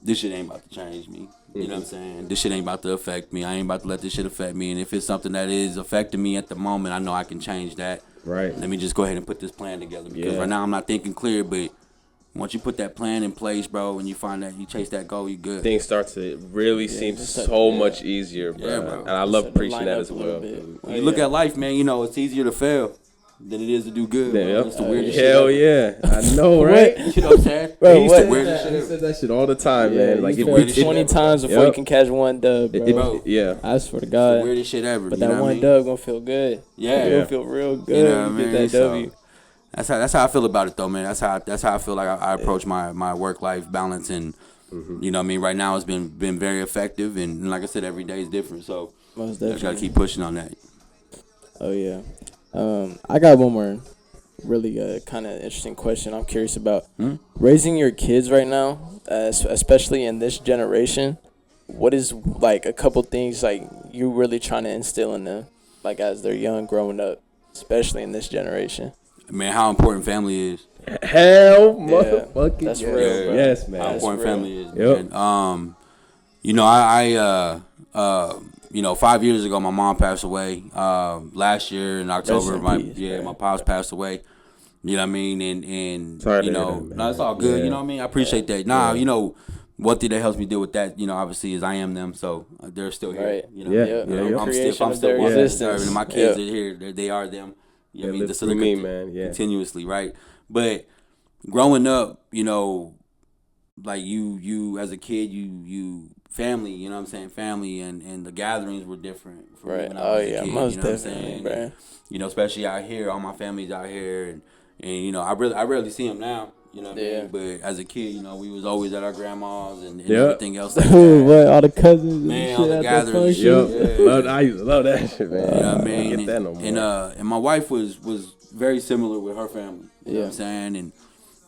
this shit ain't about to change me. You know what I'm saying? This shit ain't about to affect me. I ain't about to let this shit affect me. And if it's something that is affecting me at the moment, I know I can change that. Right. Let me just go ahead and put this plan together because right now I'm not thinking clear, but once you put that plan in place, bro, and you find that you chase that goal, you good. Things start to really seem so much easier, bro. Yeah, bro. And I love Starting to preaching line that up as a little well. bit. When you look at life, man, it's easier to fail than it is to do good. Bro. It's the weirdest shit Hell ever. yeah. I know, right? You know what I'm saying? Bro, It's what? the weirdest shit He ever. said that shit all the time, Yeah, man. Like you it- it 20 times before you can catch one dub, bro. Bro. yeah. I swear to The God. weirdest shit ever. But you know that what I one mean? dub gonna feel good. Yeah. It's Yeah. gonna feel real good. You know what I You get mean? that So, W. That's how I feel about it though, man. That's how I feel like I approach my work life balance, and you know what I mean. Right now it's been very effective, and like I said, every day is different. So Most I just definitely. gotta keep pushing on that. Oh yeah. I got one more really kind of interesting question I'm curious about. Raising your kids right now, especially in this generation, what is like a couple things like you really trying to instill in them, like as they're young growing up, especially in this generation? Man, how important family is. Hell motherfucking that's yes. real, bro. Yes, man. How That's important real. family is, Yep. man. I 5 years ago, my mom passed away. Last year in October, in my peace, man. my pops passed away. You know what I mean? And Sorry to you hear know, that, man. no, it's all good. Yeah. You know what I mean? I appreciate that. Nah, one thing that helps me deal with that, obviously is I am them, so they're still here. Right. You know, Yeah. Yeah, Yeah, your I'm creation still of their walking, existence. serving, and my kids Yeah. are here. They are them. You know what I mean? live This through is me, man. Yeah. continuously, right? But growing up, like you as a kid, you family, you know what I'm saying? Family and the gatherings were different from Right. when I Oh was a yeah, kid, most you know what I'm definitely, saying? bro. Especially out here, all my family's out here, and I rarely see them now. You know what I Yeah. mean? But as a kid, we was always at our grandma's and Yep. everything else. Like Ooh, that. what, all the cousins Man, and all shit the at the gatherings, function? Yep. Yeah. I used to love that shit, man. You know what I I mean? don't get that no more. And my wife was very similar with her family. You know what I'm saying?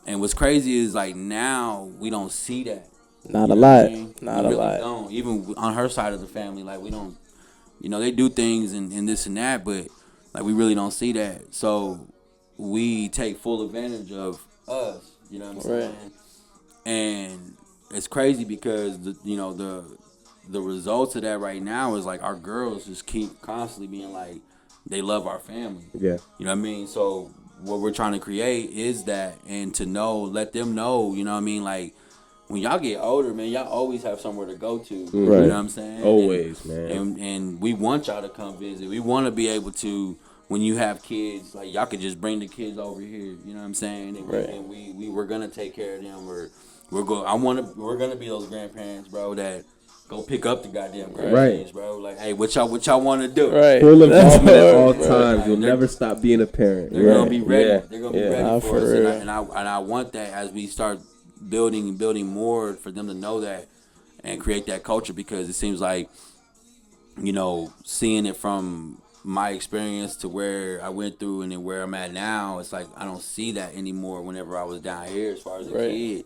And what's crazy is like now we don't see that. Not You a know what I lot. mean? Not We a really lot. Don't. Even on her side of the family, like we don't. They do things and this and that, but like we really don't see that. So we take full advantage of us. You know what I'm Right. saying? And it's crazy because the results of that right now is like our girls just keep constantly being like they love our family. Yeah. You know what I mean? So what we're trying to create is that, and to let them know, you know what I mean? Like when y'all get older, man, y'all always have somewhere to go to. Right. You know what I'm saying? Always, man. And we want y'all to come visit. We want to be able to when you have kids, like y'all could just bring the kids over here. You know what I'm saying? And, Right. and we we're gonna take care of them. We're gonna be those grandparents, bro, that go pick up the goddamn grandkids, bro. Like, hey, what y'all want to do? Right. Full involvement at all Right. times. You'll never stop being a parent. They're gonna be ready. Yeah. They're gonna be Yeah. ready Nah, for for us, real. and I want that as we start building more for them to know that and create that culture, because it seems like, you know, seeing it from my experience to where I went through and then where I'm at now, it's like I don't see that anymore whenever I was down here as far as a Right. kid,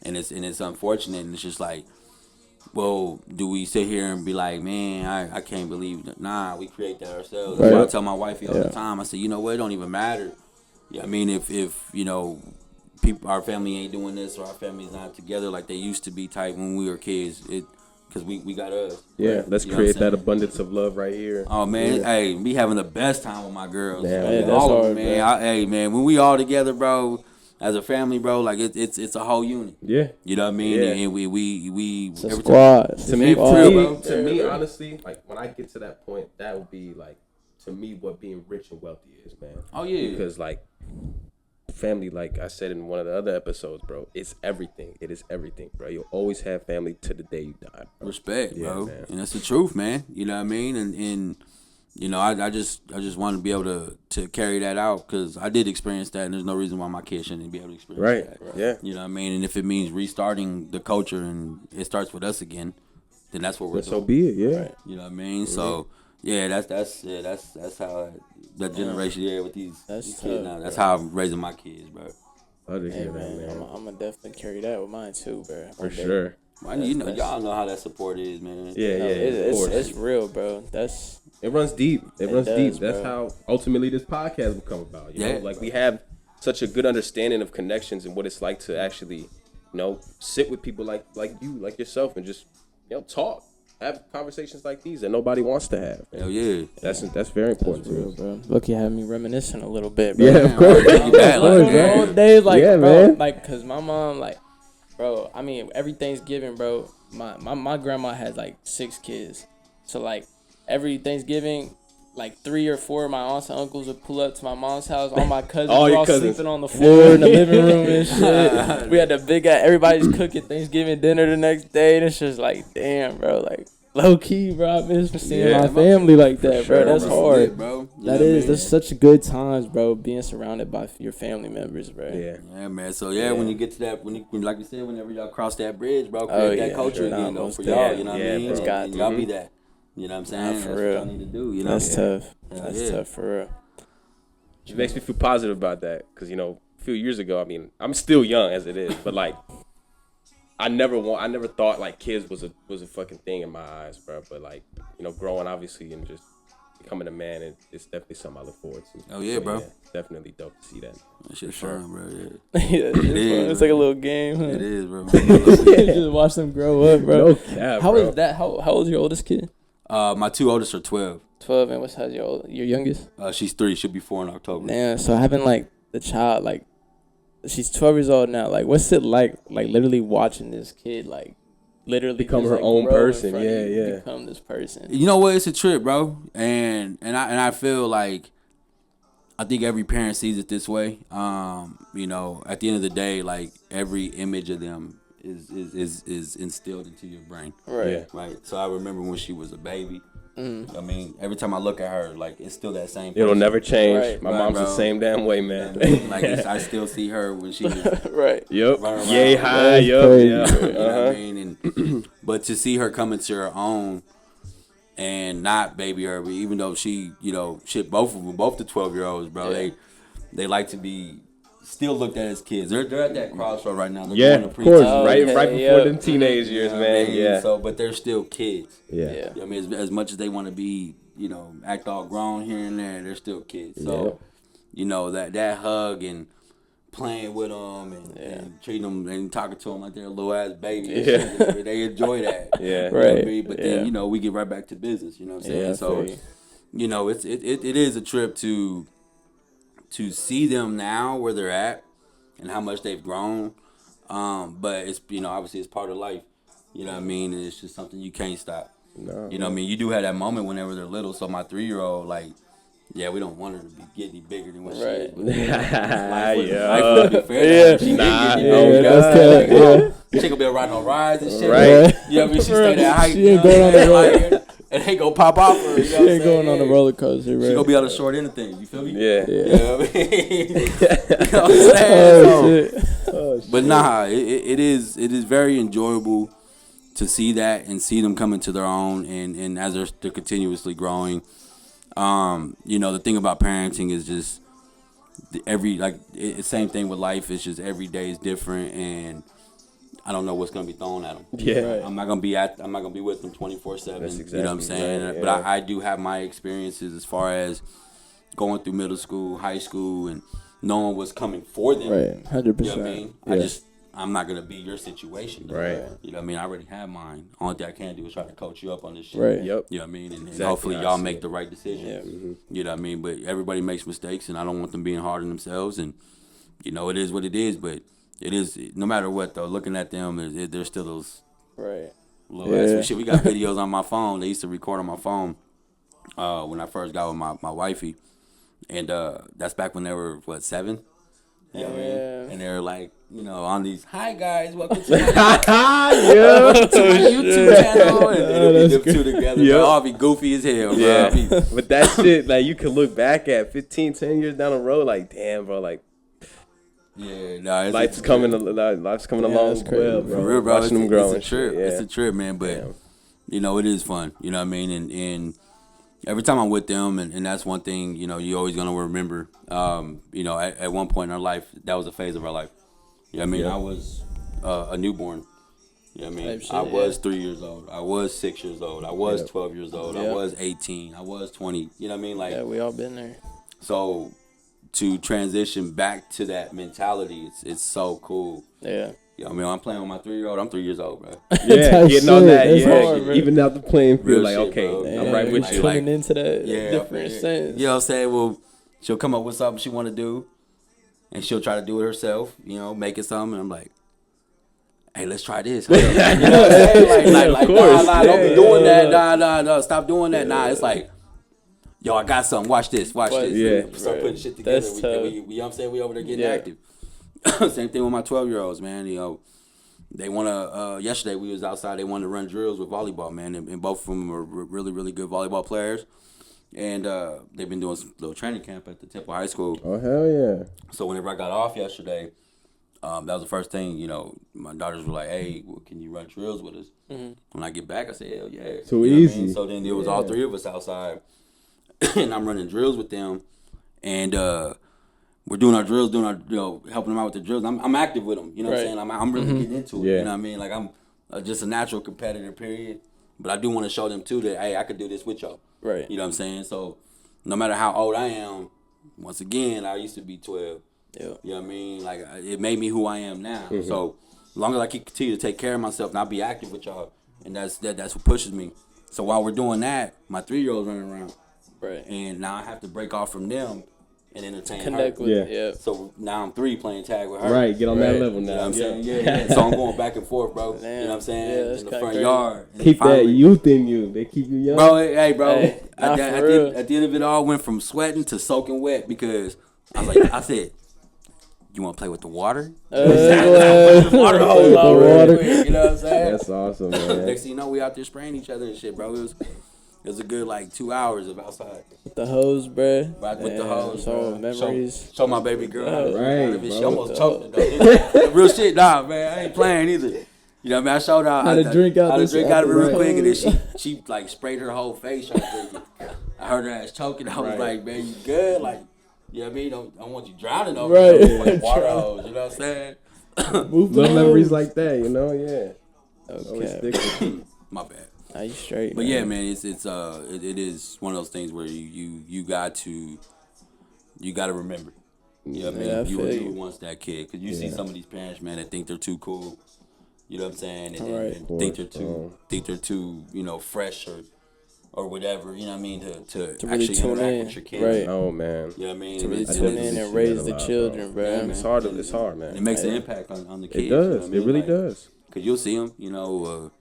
and it's unfortunate, and it's just like, well, do we sit here and be like, man, I can't believe that? Nah, we create that ourselves. That's why I tell my wifey all the time. I say, you know what? It don't even matter. Yeah, I mean, if you know, people, our family ain't doing this, or our family's not together like they used to be tight when we were kids, because we got us. Yeah, right? let's You know create what I'm that saying? abundance of love right here. Oh man, hey, we having the best time with my girls. Yeah, Like, that's all of hard, them, man. Hey man, when we all together, bro, as a family, bro, like it's a whole unit. Yeah. You know what I mean? Yeah. And we It's a every squad. To me, Squad. to me, honestly, like when I get to that point, that would be like, to me, what being rich and wealthy is, man. Oh yeah. Because like family, like I said in one of the other episodes, bro, it's everything. It is everything, bro. You'll always have family to the day you die, bro. Respect, Yeah, bro, man. and that's the truth, man. You know what I mean? And you know, I just want to be able to carry that out, because I did experience that, and there's no reason why my kids shouldn't be able to experience Right. that. Yeah. You know what I mean? And if it means restarting the culture and it starts with us again, then that's what we're So doing. be it. Yeah. You know what I mean? So yeah, that's how that generation with these kids tough, now. That's how I'm raising my kids, bro. I just Hey hear that, man, man. I'm gonna definitely carry that with mine too, bro. For sure. Man, you know, y'all know how that support is, man. Yeah, No, yeah. Of course. it's real, bro. That's It runs deep. It runs does, deep. That's bro. how ultimately this podcast will come about. You know, Yeah. like we have such a good understanding of connections and what it's like to actually, you know, sit with people like you, like yourself, and just, you know, talk, have conversations like these that nobody wants to have. Hell yeah. That's very important that's real, to us. bro. Look, you had me reminiscing a little bit, bro. Yeah, of course. You back, like, Of course, Old days, like, Yeah, bro, man. like, cause my mom, like, bro, I mean, every Thanksgiving, bro, my grandma had like 6 kids, so like every Thanksgiving, like 3 or 4 of my aunts and uncles would pull up to my mom's house. All my cousins All were your all cousins. sleeping on the floor in the living room and shit. We had the big ass, everybody's cooking Thanksgiving dinner the next day, and it's just like, damn, bro, like low key, bro, I miss seeing Yeah, my family like that, sure, bro. That's bro. hard. bro. That is, that's such good times, bro. Being surrounded by your family members, bro. Yeah. Yeah, man. So when you get to that, when like you said, whenever y'all cross that bridge, bro, create Oh, that yeah, culture sure. again, Nah, though, most for definitely. y'all. You know what Yeah, I mean? bro. It's got And to. y'all be that. You know what I'm saying? Nah, for That's real. what y'all need to do. You know? That's tough. Yeah. That's Yeah. tough for real. It makes me feel positive about that because, you know, a few years ago, I mean, I'm still young as it is, but like, I never thought like kids was a fucking thing in my eyes, bro. But like, you know, growing obviously and just becoming a man, it's definitely something I look forward to. Oh, yeah, bro. Definitely dope to see that. That shit's fun, bro. Yeah. Yeah, it's, fun. is, It's bro. like a little game. Huh? It is, bro. Just watch them grow up, bro. No cap, How bro. is that? How old is your oldest kid? My 2 oldest are 12. 12, and how's your youngest? She's 3. She'll be 4 in October. Damn. So having like the child, like she's 12 years old now. Like, what's it like literally watching this kid, like literally Become just, her like, own grow in person. front of Yeah, you, yeah. Become this person. You know what? It's a trip, bro. And I feel like I think every parent sees it this way. You know, at the end of the day, like every image of them is instilled into your brain. Right. Yeah. Right. So I remember when she was a baby. Mm. I mean, every time I look at her, like it's still that same. It'll person. never change. Right. My Right, mom's bro. the same damn way, You know man. what I mean? Like I still see her when she was. Right. Yup. Run around. Yay high. That's Yup. crazy. Yeah. You know what I Uh-huh. mean? And but to see her come into her own and not baby her, but even though she, you know, shit, both of them, both the 12-year-olds, bro, Yeah. they like to be still looked at as kids. They're at that crossroad right now. They're Yeah, going to of course. Oh, Right okay, before yeah. them teenage years, man. Yeah. So, but they're still kids. Yeah. Yeah. I mean, as much as they want to be, you know, act all grown here and there, they're still kids. So, you know, that hug and playing with them and treating them and talking to them like they're a little ass baby. Yeah. They enjoy that. Yeah. You know what I Right. mean? But Yeah. then, you know, we get right back to business. You know what I'm saying? Yeah, I So, feel you. you know, it is a trip to see them now where they're at and how much they've grown. But it's, you know, obviously it's part of life. You know what I mean? And it's just something you can't stop. No. You know what I mean? You do have that moment whenever they're little. So my 3-year-old, like, Yeah, we don't want her to be getting bigger than what she Right. is. But, life Yeah. would be fair. She Nah, did get oh, bigger. God. She gonna be able to ride on rides and shit. Right. You know what I mean? She stay that height. She ain't going on the roller. And they gonna pop off her. You know She what I'm ain't going saying? on the roller coaster, right? She gonna be on the short end of things. You feel me? Yeah. You know what I mean? You know what I'm saying? Oh, shit. Oh, But nah, it is very enjoyable to see that and see them coming to their own and as they're continuously growing. You know, the thing about parenting is just same thing with life. It's just every day is different, and I don't know what's gonna be thrown at them. Yeah. Right. I'm not gonna be with them 24/7. That's You know what I'm exactly saying? right, But yeah. I do have my experiences as far as going through middle school, high school, and knowing what's coming for them. Right, 100%. You know what I mean? Yeah. I'm not gonna be your situation. Right. You know what I mean? I already have mine. Only thing I can do is try to coach you up on this shit. Right. Yep. You know what I mean? And Exactly hopefully how I y'all see make it. the right decision. Yeah. You know what I mean? But everybody makes mistakes, and I don't want them being hard on themselves. And you know, it is what it is. But it is no matter what though. Looking at them, there's still those Right. little Yeah. ass shit. We got videos on my phone. They used to record on my phone when I first got with my wifey, and that's back when they were 7. You know what I mean? Yeah. And they're like, you know, on these, hi guys, welcome to my Yeah. YouTube channel, and it'll be that's them two together. Yep. Bro, I'll be goofy as hell, bro. Yeah. I'll be, But that shit, like, you can look back at 15, 10 years down the road, like, damn, bro, like, yeah, nah, it's life's a coming trip. along that's crazy. well, For bro. For real, bro. Watching them grow and it's a trip. shit, yeah. It's a trip, man. But Damn. you know, it is fun. You know what I mean? And every time I'm with them, and that's one thing, you know, you're always gonna remember. You know, at one point in our life, that was a phase of our life. You know what I mean? Yeah. I was a newborn. You know what I mean? Type shit, I was 3 years old. I was 6 years old. I was Yeah. 12 years old. I Yeah. was 18. I was 20. You know what I mean? Like, Yeah, we all been there. so to transition back to that mentality, it's so cool. Yeah. You know what I mean? I'm playing with my 3-year-old. I'm 3 years old, bro. Yeah, Type getting on shit. that, That's yeah, hard, bro. even out the playing field, Real like, shit, okay, bro. I'm Yeah, right with like- you. Tuning into that Yeah, different yeah. sense. You know what I'm saying? Well, she'll come up with something she want to do, and she'll try to do it herself. You know, making something, and I'm like, "Hey, let's try this." You know what I'm saying? Like, Of course. nah, don't Yeah, be doing yeah. that. Nah, stop doing that. Nah, it's like, yo, I got something. Watch this. Watch this. Yeah. We start putting shit together. That's We, tough. we, you know what I'm saying? We over there getting Yeah. active. Same thing with my 12-year-olds, man. You know, they want to. Yesterday we was outside. They wanted to run drills with volleyball, man, and both of them are really, really good volleyball players. And they've been doing some little training camp at the Temple High School. Oh, hell yeah. So whenever I got off yesterday, that was the first thing, you know, my daughters were like, hey, well, can you run drills with us? Mm-hmm. When I get back, I said, hell yeah. Too You know what I easy. mean? So then it was all three of us outside, and I'm running drills with them, and we're doing our drills, you know, helping them out with the drills. I'm active with them, you know what I'm Right. saying? I'm really getting into it, Yeah. you know what I mean? Like, I'm just a natural competitor, period. But I do want to show them, too, that, hey, I could do this with y'all. Right. You know what I'm saying? So no matter how old I am, once again, I used to be 12. Yeah. You know what I mean? Like, it made me who I am now. So as long as I continue to take care of myself and I'll be active with y'all, and that's what pushes me. So while we're doing that, my 3-year-old's running around, Right. and now I have to break off from them and entertain Connect her. with Yeah. it. Yeah. So now I'm 3 playing tag with her. Right, get on that Right. level You know what now. I'm saying? Yeah. Yeah. So I'm going back and forth, bro. You know what I'm saying? Yeah, that's in the kinda front crazy. yard. And Keep that finally- youth in you. They keep you young. Bro, hey, bro. Hey, nah, at, for at real. the end of it all, went from sweating to soaking wet because I was like, I said, you want to play with the water? Water hose the all real water. quick, you know what I'm saying? That's awesome, man. Next thing you know, we out there spraying each other and shit, bro. It was a good like 2 hours of outside. The hose, bruh. Right with the Damn, hose, so bro. memories. Show my baby girl. Right, She bro. almost choked it, though. Real shit, nah, man. I ain't playing either. You know what I mean? I showed her How to drink out how to this drink out of it real apple, quick, and then right. she like sprayed her whole face trying to drink it. I heard her ass choking. I was Right. like, man, you good? Like, you know what I mean? I don't want you drowning over Right. there with water hose. You know what I'm saying? Move the Little memories hose. like that, you know? Yeah. Always Okay. stick with you. My bad. Nah, you straight. But yeah, man, it is one of those things where you got to remember. You know what I mean? Yeah, I You were feel you you. were once that kid, because you see some of these parents, man, that think they're too cool. You know what I'm saying? And, Right. and think they're too you know, fresh or whatever. You know what I mean? To really actually tune interact in, with your kids. right. Oh, man. You know what I mean? To really And tune it's- in see and that raise a the lot, children, bro. bruh. It's hard, man. It makes an impact on the kids. It you know does. what I It mean? really Like, does. Because you'll see them, you know,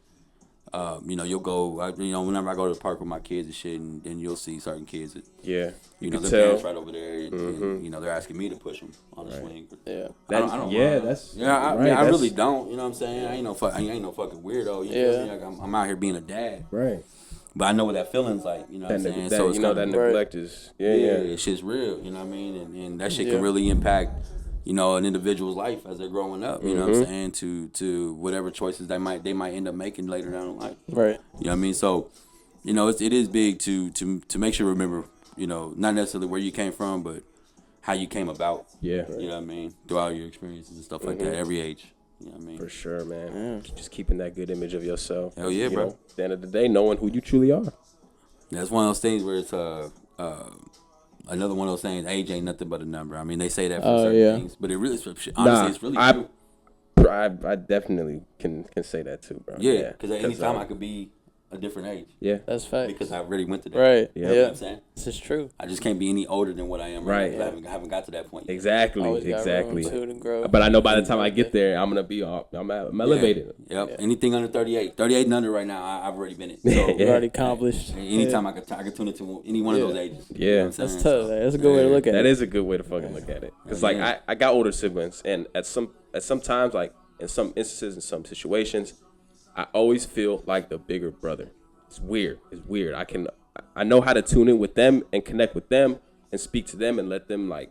You'll go, whenever I go to the park with my kids and shit, and then you'll see certain kids that, Yeah. you can know, their tell. parents right over there, and they're asking me to push them on the swing. Yeah. I don't mind. I really don't. You know what I'm saying? I ain't no fucking weirdo. You know what I mean? I'm out here being a dad. Right. But I know what that feeling's like. You know what I'm saying? So it's that neglect is it's shit's real. You know what I mean? And that shit can really impact, an individual's life as they're growing up. You know what I'm saying? To whatever choices they might end up making later down in life. Right. You know what I mean? So, it is big to make sure to remember, not necessarily where you came from, but how you came about. Yeah. You know what I mean? Throughout your experiences and stuff like that, every age. You know what I mean? For sure, man. Just keeping that good image of yourself. Hell yeah, bro. At the end of the day, knowing who you truly are. That's one of those things where it's another one of those things. Age ain't nothing but a number. I mean, they say that for certain things, but it really, honestly, it's really true. I definitely can say that too, bro. Yeah, because at any time I could be a different age. Yeah, that's fact. Because I already went to that. Right. You know what I'm saying? This is true. I just can't be any older than what I am right now. Yeah. I haven't got to that point yet. Exactly. To grow. But I know by the time I get there, I'm elevated. Yep. Anything under 38 and under right now, I've already been it. So, You've already accomplished. Anytime I could tune into any one of those ages. Yeah. You know what I'm saying? That's tough. That's a good way to look at it. That is a good way to fucking look at it. Because I got older siblings, and at some times, like in some instances, in some situations, I always feel like the bigger brother. It's weird. I know how to tune in with them and connect with them and speak to them and let them I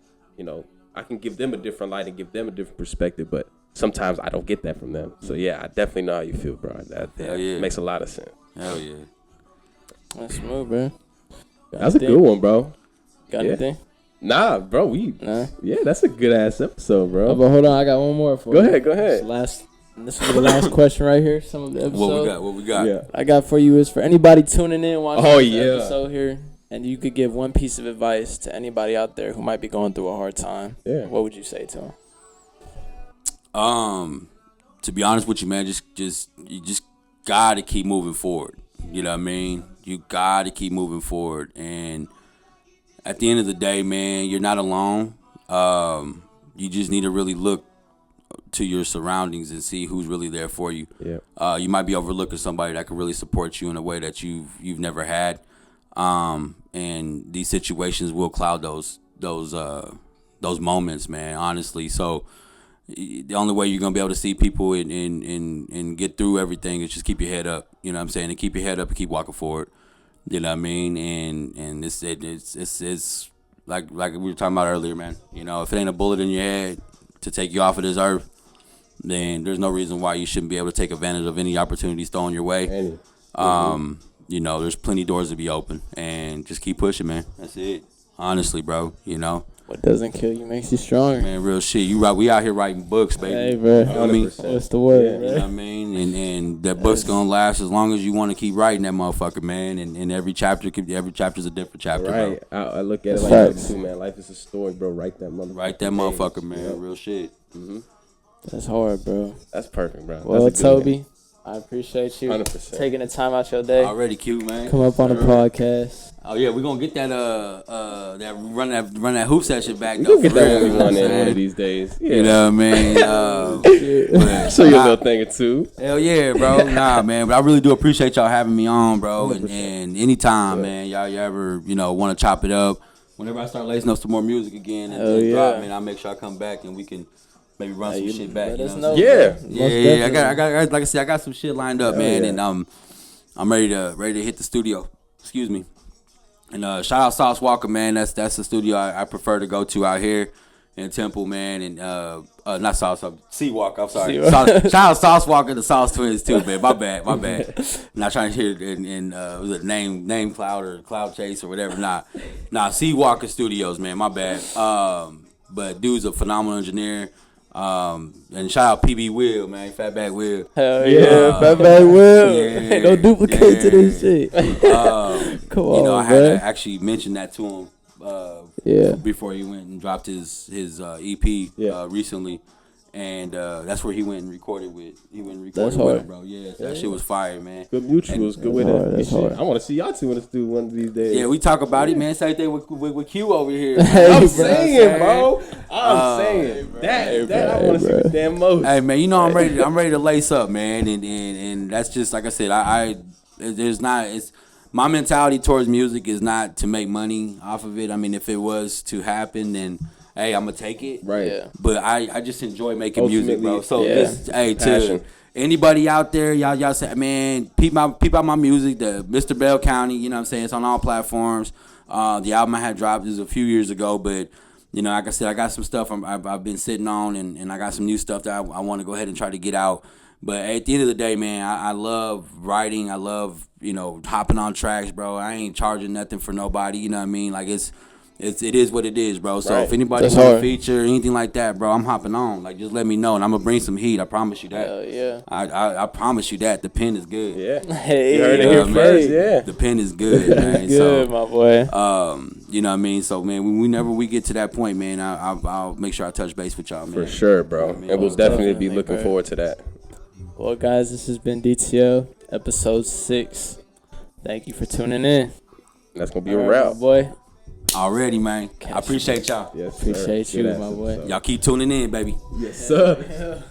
can give them a different light and give them a different perspective, but sometimes I don't get that from them. So yeah, I definitely know how you feel, bro. That makes a lot of sense. Hell yeah. That's smooth, bro. That's a good one, bro. Got anything? Nah, bro. Yeah, that's a good ass episode, bro. Oh, but hold on, I got one more for you. Go ahead. This is the last question right here. Some of the episode. What we got? Yeah. I got for you is for anybody tuning in, watching this episode here, and you could give one piece of advice to anybody out there who might be going through a hard time. Yeah. What would you say to them? To be honest with you, man, you just gotta keep moving forward. You know what I mean? You gotta keep moving forward, and at the end of the day, man, you're not alone. You just need to really look to your surroundings and see who's really there for you. Yeah. You might be overlooking somebody that can really support you in a way that you've never had. And these situations will cloud those moments, man, honestly. So the only way you're gonna be able to see people and get through everything is just keep your head up. You know what I'm saying? And keep your head up and keep walking forward. You know what I mean? And it's like we were talking about earlier, man. If it ain't a bullet in your head to take you off of this earth, then there's no reason why you shouldn't be able to take advantage of any opportunities thrown your way. There's plenty doors to be open, and just keep pushing, man. That's it. Honestly, bro. What doesn't kill you makes you stronger. Man, real shit. We out here writing books, baby. Hey, bro. You know what I mean? What's the word, You know what I mean? And that book's gonna last as long as you want to keep writing that motherfucker, man. And every chapter's a different chapter, right. bro. I look at it like that too, man. Life is a story, bro. Write that motherfucker. Man. Yeah. Real shit. Mm-hmm. That's hard, bro. That's perfect, bro. Well, Toby, I appreciate you 100%. taking the time out your day. Already cute, man. Come up on the podcast. Oh yeah, we're gonna get that run that hoop session back. We'll get that one in of these days. Yeah. You know what I mean? Show you a little thing or two. Hell yeah, bro. Nah, man. But I really do appreciate y'all having me on, bro. And anytime, man, y'all ever want to chop it up. Whenever I start lacing up some more music again and drop, man, I'll make sure I come back and we can maybe run some shit back. You know? Yeah. I got like I said, I got some shit lined up, man, and I'm ready to hit the studio. Excuse me. And shout out Sauce Walker, man. That's the studio I prefer to go to out here in Temple, man. And not Sauce, Sea Walker. I'm sorry. Shout out Sauce Walker and the Sauce Twins too, man. My bad. Not trying to hear it in was it name Cloud or Cloud Chase or whatever. Nah. Sea Walker Studios, man. My bad. But dude's a phenomenal engineer. And shout out PB Will, man, Fatback Will. Hell yeah, Fatback Will. Ain't no duplicate to this shit. Come on, I had to actually mention that to him before he went and dropped his EP recently. And that's where he went and recorded with. That's with hard. him, bro. Yeah, that shit was fire, man. Good mutuals, good way That's to. hard. I want to see y'all two in the studio one of these days. Yeah, we talk about it, man. Same thing with Q over here. I'm saying, bro. I'm saying that I want to see the damn most. Hey, man, you know I'm ready to lace up, man, and that's just like I said. It's my mentality towards music is not to make money off of it. I mean, if it was to happen, then hey, I'm gonna take it. Right. Yeah. But I just enjoy making music, bro. So Ultimately, hey, passion. to anybody out there, y'all say, man, peep out my music, the Mr. Bell County, you know what I'm saying? It's on all platforms. The album I had dropped is a few years ago, but you know, like I said, I got some stuff I've been sitting on, and I got some new stuff that I want to go ahead and try to get out. But at the end of the day, man, I love writing. I love, you know, hopping on tracks, bro. I ain't charging nothing for nobody, you know what I mean? Like it is what it is, bro. So if anybody wants to feature anything like that, bro, I'm hopping on. Like, just let me know, and I'm gonna bring some heat. I promise you that. Hell yeah. I promise you that. The pen is good. Yeah. Hey, You heard it here first, yeah. The pen is good, man. Good, my boy. You know what I mean? So, man, whenever we get to that point, man, I'll make sure I touch base with y'all, man. For sure, bro. You know what I mean? And we'll definitely be Definitely, looking bro. forward to that. Well, guys, this has been DTO, episode 6. Thank you for tuning in. That's going to be All a right, wrap. my boy. Already, man. I appreciate y'all. Yes, sir. Appreciate you, Good my ass boy. episode. Y'all keep tuning in, baby. Yes, sir.